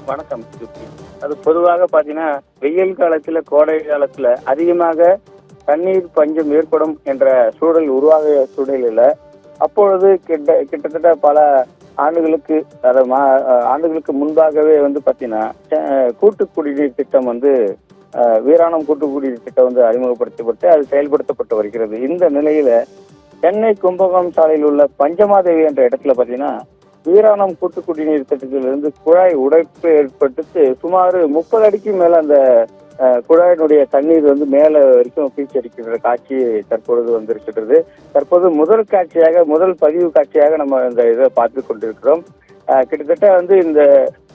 வணக்கம். அது பொதுவாக பாத்தீங்கன்னா வெயில் காலத்துல கோடை காலத்துல அதிகமாக தண்ணீர் பஞ்சம் ஏற்படும் என்ற சூழல் உருவாக சூழலில் அப்பொழுது கிட்டத்தட்ட பல ஆண்டுகளுக்கு ஆண்டுகளுக்கு முன்பாகவே பாத்தீங்கன்னா கூட்டு குடிநீர் திட்டம் வீராணம் கூட்டு குடிநீர் திட்டம் அறிமுகப்படுத்தப்பட்டு அது செயல்படுத்தப்பட்டு வருகிறது. இந்த நிலையில சென்னை கும்பகோணம் சாலையில் உள்ள பஞ்சமாதேவி என்ற இடத்துல பாத்தீங்கன்னா வீராணம் கூட்டு குடிநீர் திட்டத்திலிருந்து குழாய் உடைப்பு ஏற்பட்டு சுமார் 30 அடிக்கு மேல அந்த குழாயினுடைய தண்ணீர் மேல வரைக்கும் பீச்சடிக்கிற காட்சி தற்பொழுது வந்திருக்கிறது. தற்போது முதல் பதிவு காட்சியாக நம்ம இந்த இதை பார்த்து கொண்டிருக்கிறோம். கிட்டத்தட்ட இந்த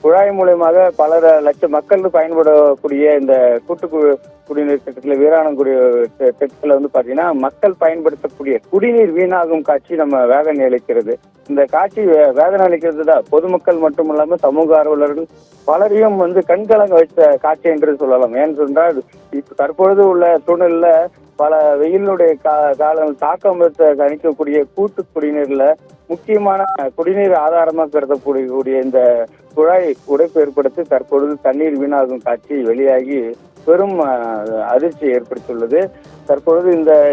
குழாய் மூலயமாக பல லட்சம் மக்கள் பயன்படக்கூடிய இந்த கூட்டு குடிநீர் திட்டத்தில் வீராணம் திட்டத்தில் பாத்தீங்கன்னா மக்கள் பயன்படுத்தக்கூடிய குடிநீர் வீணாகும் காட்சி நம்ம வேதனை அளிக்கிறது. இந்த காட்சி வேதனை அளிக்கிறது தான் பொதுமக்கள் மட்டுமல்லாம சமூக ஆர்வலர்கள் பலரையும் கண்கலங்க வைத்த காட்சி என்று சொல்லலாம். ஏன்னு சொன்னால் இப்ப தற்பொழுது உள்ள சூழ்நிலையில பல வெயிலுடைய தாக்கம் கணிக்கக்கூடிய கூட்டு குடிநீர்ல முக்கியமான குடிநீர் ஆதாரமாக கருதக்கூடிய இந்த குழாய் உடைப்பு ஏற்படுத்தி தற்பொழுது தண்ணீர் வீணாகும் காட்சி வெளியாகி பெரும் அதிர்ச்சி ஏற்படுத்தியுள்ளது. தற்பொழுது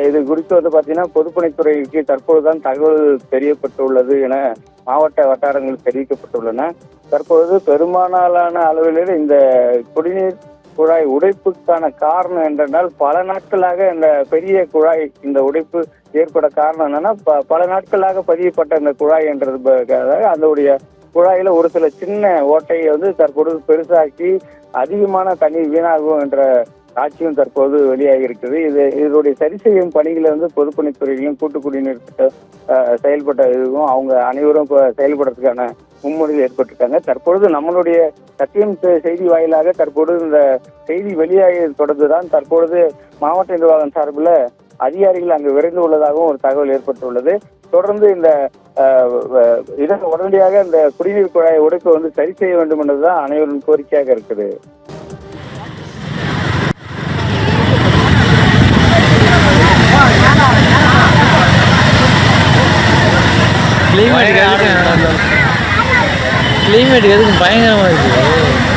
இது குறித்து பாத்தீங்கன்னா பொதுப்பணித்துறைக்கு தற்பொழுதுதான் தகவல் தெரியப்பட்டுள்ளது என மாவட்ட வட்டாரங்கள் தெரிவிக்கப்பட்டுள்ளன. தற்பொழுது பெரும்பாலான அளவில் இந்த குடிநீர் குழாய் உடைப்புக்கான காரணம் என்றால் பல நாட்களாக இந்த பெரிய குழாய் இந்த உடைப்பு ஏற்பட காரணம் என்னன்னா பல நாட்களாக பதியப்பட்ட இந்த குழாய் என்றது அதனுடைய குழாயில ஒரு சில சின்ன ஓட்டையை தற்பொழுது பெருசாக்கி அதிகமான தண்ணீர் வீணாகும் என்ற காட்சியும் தற்போது வெளியாகி இருக்குது. இதனுடைய சரி செய்யும் பணிகளை பொதுப்பணித்துறையிலையும் கூட்டு குடிநீர் திட்டம் செயல்பட்ட இதுவும் அவங்க அனைவரும் செயல்படுறதுக்கான முன்மொழிவு ஏற்பட்டிருக்காங்க. தற்பொழுது நம்மளுடைய சத்தியம் செய்தி வாயிலாக தற்பொழுது இந்த செய்தி வெளியாகி தொடர்ந்துதான் தற்பொழுது மாவட்ட நிர்வாகம் சார்பில் அதிகாரிகள் அங்கு விரைந்து உள்ளதாகவும் ஒரு தகவல் ஏற்பட்டுள்ளது. தொடர்ந்து இதை உடனடியாக இந்த குடிநீர் குழாய் உடைப்பு சரி செய்ய வேண்டும் என்பதுதான் அனைவரும் கோரிக்கையாக இருக்குது. கிளைமேட் எதுக்கும் பயங்கரமா இருக்கு.